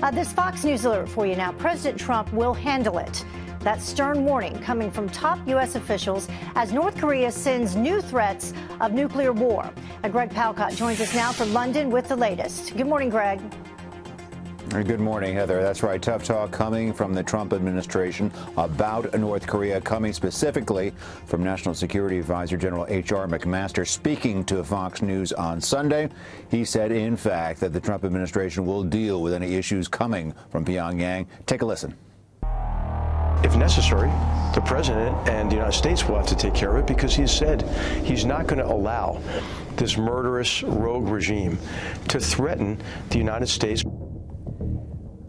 This Fox News alert for you now. President Trump will handle it. That stern warning coming from top U.S. officials as North Korea sends new threats of nuclear war. Greg Palcott joins us now from London with the latest. Good morning, Greg. Good morning, Heather. That's right. Tough talk coming from the Trump administration about North Korea, coming specifically from National Security Advisor General H.R. McMaster. Speaking to Fox News on Sunday, he said, in fact, that the Trump administration will deal with any issues coming from Pyongyang. Take a listen. If necessary, the president and the United States will have to take care of it because he said he's not going to allow this murderous rogue regime to threaten the United States.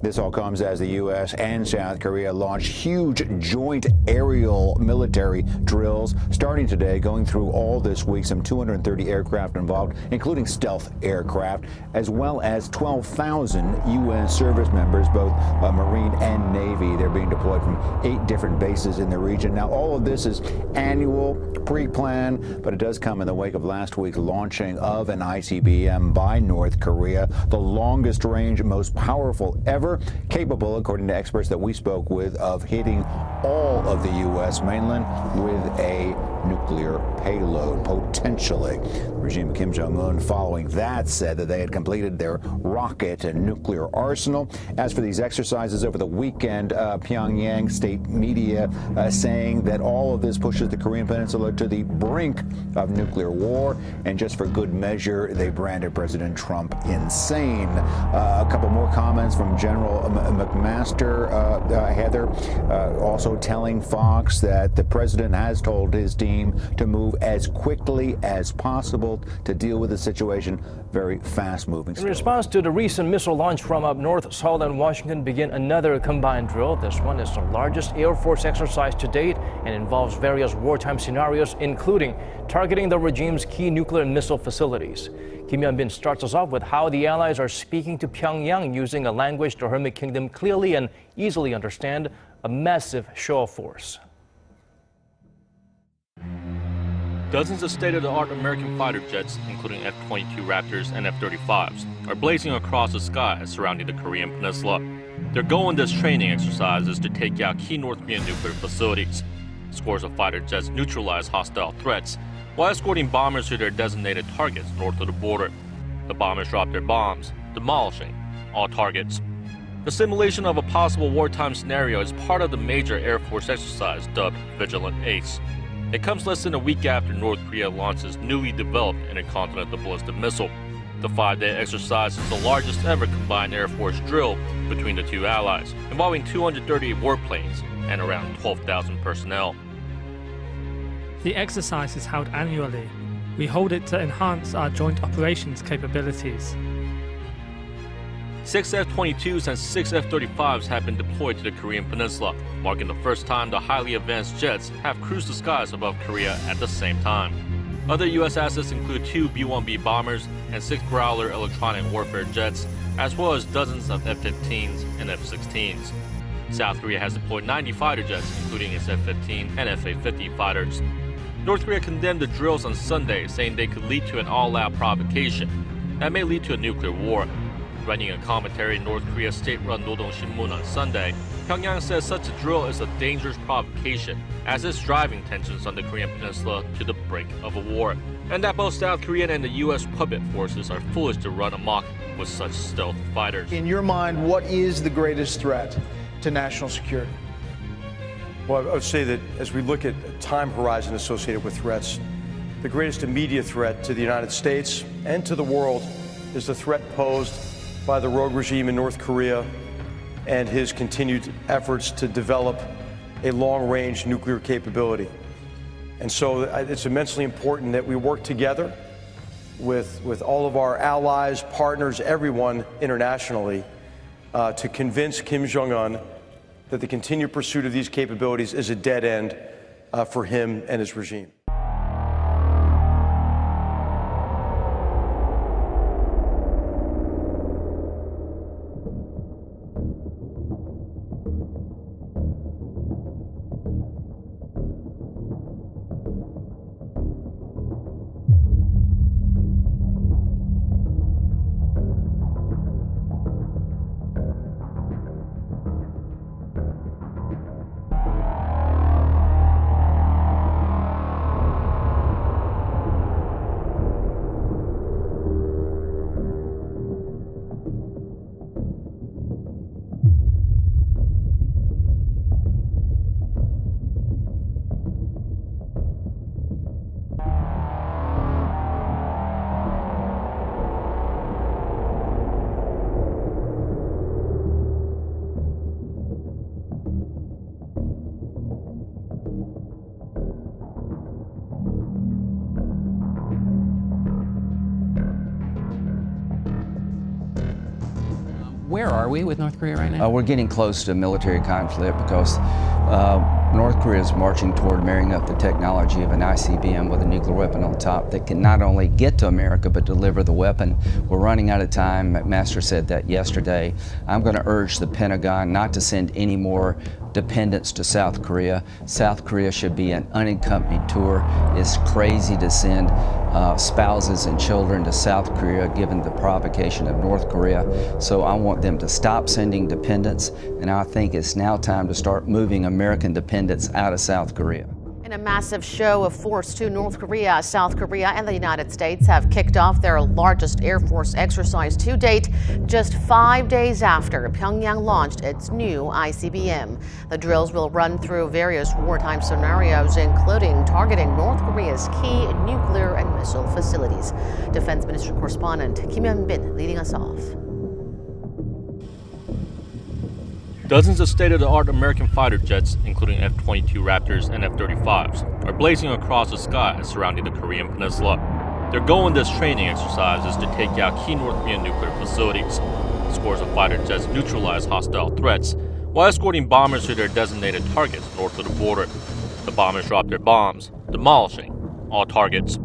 This all comes as the U.S. and South Korea launch huge joint aerial military drills starting today, going through all this week. Some 230 aircraft involved, including stealth aircraft, as well as 12,000 U.S. service members, both Marine and Navy. They're being deployed from 8 different bases in the region. Now, all of this is annual, pre-planned, but it does come in the wake of last week's launching of an ICBM by North Korea, the longest range, most powerful ever, capable, according to experts that we spoke with, of hitting all of the U.S. mainland with a nuclear payload, potentially. The regime of Kim Jong-un, following that, said that they had completed their rocket and nuclear arsenal. As for these exercises over the weekend, Pyongyang state media saying that all of this pushes the Korean Peninsula to the brink of nuclear war, and just for good measure, they branded President Trump insane. A couple more comments from General McMaster, Heather, also telling Fox that the president has told his team to move as quickly as possible to deal with the situation. Very fast-moving. In response to the recent missile launch from up north, Seoul and Washington begin another combined drill. This one is the largest Air Force exercise to date and involves various wartime scenarios, including targeting the regime's key nuclear and missile facilities. Kim Hyun-bin starts us off with how the allies are speaking to Pyongyang using a language the Hermit Kingdom clearly and easily understand, a massive show of force. Dozens of state-of-the-art American fighter jets, including F-22 Raptors and F-35s, are blazing across the skies surrounding the Korean peninsula. Their goal in this training exercise is to take out key North Korean nuclear facilities. Scores of fighter jets neutralize hostile threats while escorting bombers to their designated targets north of the border. The bombers drop their bombs, demolishing all targets. The simulation of a possible wartime scenario is part of the major Air Force exercise dubbed Vigilant Ace. It comes less than a week after North Korea launches newly developed intercontinental ballistic missile. The 5-day exercise is the largest ever combined Air Force drill between the two allies, involving 238 warplanes and around 12,000 personnel. The exercise is held annually. We hold it to enhance our joint operations capabilities. 6 F-22s and 6 F-35s have been deployed to the Korean peninsula, marking the first time the highly advanced jets have cruised the skies above Korea at the same time. Other U.S. assets include 2 B-1B bombers and 6 Growler electronic warfare jets, as well as dozens of F-15s and F-16s. South Korea has deployed 90 fighter jets, including its F-15 and F-A-50 fighters. North Korea condemned the drills on Sunday, saying they could lead to an all-out provocation that may lead to a nuclear war. Writing a commentary in North Korea's state-run Rodong Sinmun on Sunday, Pyongyang says such a drill is a dangerous provocation, as it's driving tensions on the Korean peninsula to the brink of a war, and that both South Korean and the U.S. puppet forces are foolish to run amok with such stealth fighters. In your mind, what is the greatest threat to national security? Well, I would say that as we look at a time horizon associated with threats, the greatest immediate threat to the United States and to the world is the threat posed by the rogue regime in North Korea and his continued efforts to develop a long-range nuclear capability. And so it's immensely important that we work together with all of our allies, partners, everyone internationally, to convince Kim Jong-un that the continued pursuit of these capabilities is a dead end for him and his regime. where are we with North Korea right now? We're getting close to military conflict because North Korea is marching toward marrying up the technology of an ICBM with a nuclear weapon on top that can not only get to America but deliver the weapon. We're running out of time. McMaster said that yesterday. I'm going to urge the Pentagon not to send any more dependents to South Korea. South Korea should be an unaccompanied tour. It's crazy to send spouses and children to South Korea given the provocation of North Korea. So I want them to stop sending dependents, and I think it's now time to start moving American dependents out of South Korea. In a massive show of force to North Korea, South Korea and the United States have kicked off their largest Air Force exercise to date, just 5 days after Pyongyang launched its new ICBM. The drills will run through various wartime scenarios, including targeting North Korea's key nuclear and missile facilities. Defense Ministry correspondent Kim Hyun-bin leading us off. Dozens of state-of-the-art American fighter jets, including F-22 Raptors and F-35s, are blazing across the skies surrounding the Korean peninsula. Their goal in this training exercise is to take out key North Korean nuclear facilities. Scores of fighter jets neutralize hostile threats while escorting bombers to their designated targets north of the border. The bombers drop their bombs, demolishing all targets.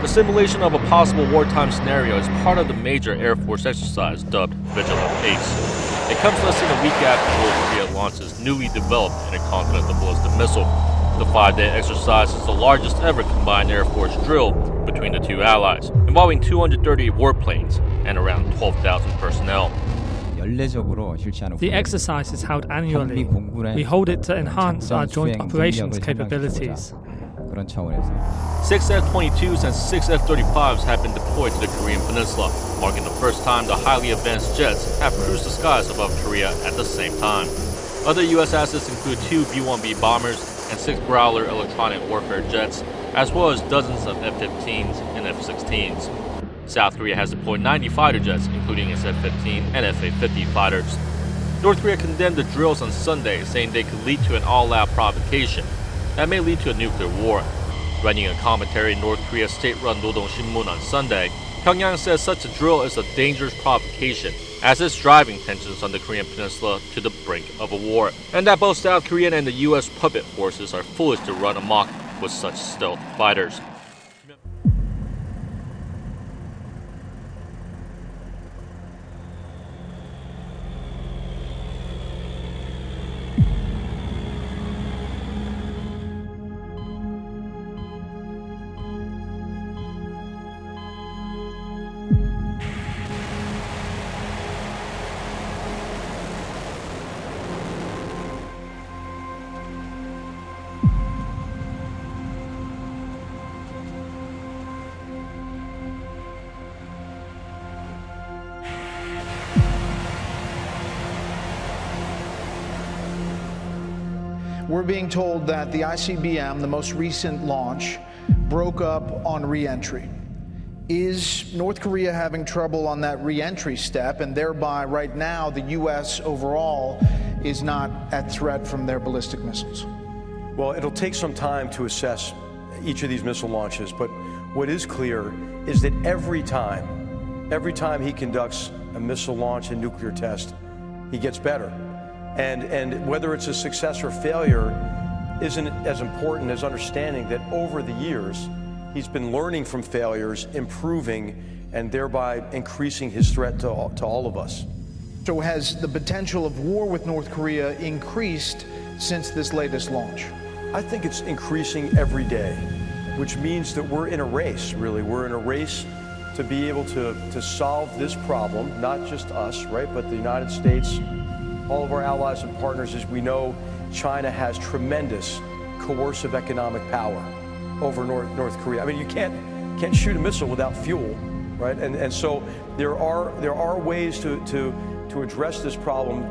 The simulation of a possible wartime scenario is part of the major Air Force exercise dubbed Vigilant Ace. It comes less than a week after North Korea launched its newly developed intercontinental ballistic missile. The 5-day exercise is the largest ever combined Air Force drill between the two allies, involving 230 warplanes and around 12,000 personnel. The exercise is held annually. We hold it to enhance our joint operations capabilities. 6 F-22s and 6 F-35s have been deployed to the Korean peninsula, marking the first time the highly advanced jets have cruised the skies above Korea at the same time. Other U.S. assets include 2 B-1B bombers and 6 Growler electronic warfare jets, as well as dozens of F-15s and F-16s. South Korea has deployed 90 fighter jets, including its F-15 and F-A-50 fighters. North Korea condemned the drills on Sunday, saying they could lead to an all-out provocation that may lead to a nuclear war. Writing a commentary in North Korea's state-run Rodong Sinmun on Sunday, Pyongyang says such a drill is a dangerous provocation, as it's driving tensions on the Korean peninsula to the brink of a war, and that both South Korean and the U.S. puppet forces are foolish to run amok with such stealth fighters. We're being told that the ICBM, the most recent launch, broke up on re-entry. Is North Korea having trouble on that re-entry step, and thereby right now the U.S. overall is not at threat from their ballistic missiles? Well, it'll take some time to assess each of these missile launches, but what is clear is that every time he conducts a missile launch and nuclear test, he gets better. And whether it's a success or failure isn't as important as understanding that over the years, he's been learning from failures, improving, and thereby increasing his threat to all of us. So has the potential of war with North Korea increased since this latest launch? I think it's increasing every day, which means that we're in a race, really. We're in a race to be able to solve this problem, not just us, right, but the United States, all of our allies and partners. As we know, China has tremendous coercive economic power over North Korea. I mean, you can't shoot a missile without fuel, right? And so there are ways to address this problem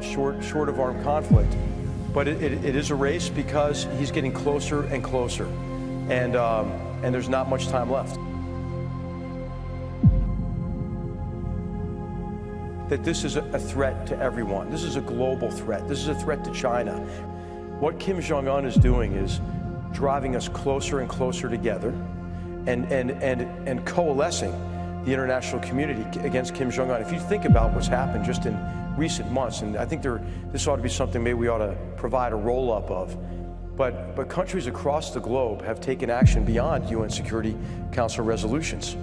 short of armed conflict, but it is a race because he's getting closer and closer, and there's not much time left. That this is a threat to everyone. This is a global threat. This is a threat to China. What Kim Jong-un is doing is driving us closer and closer together and coalescing the international community against Kim Jong-un. If you think about what's happened just in recent months, and I think this ought to be something maybe we ought to provide a roll-up of. But countries across the globe have taken action beyond UN Security Council resolutions.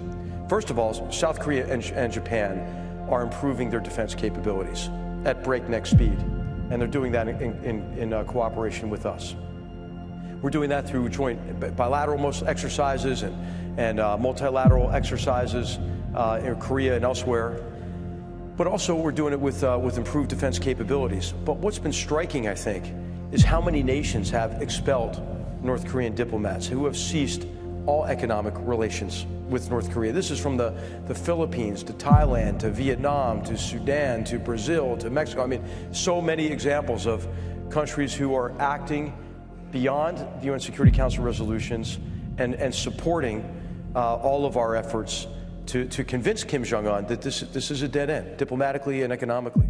First of all, South Korea and Japan are improving their defense capabilities at breakneck speed, and they're doing that in cooperation with us. We're doing that through joint bilateral exercises and multilateral exercises in Korea and elsewhere. But also we're doing it with improved defense capabilities. But what's been striking, I think, is how many nations have expelled North Korean diplomats who have ceased all economic relations with North Korea. This is from the Philippines to Thailand to Vietnam to Sudan to Brazil to Mexico. I mean, so many examples of countries who are acting beyond the UN Security Council resolutions and supporting all of our efforts to convince Kim Jong-un that this is a dead end, diplomatically and economically.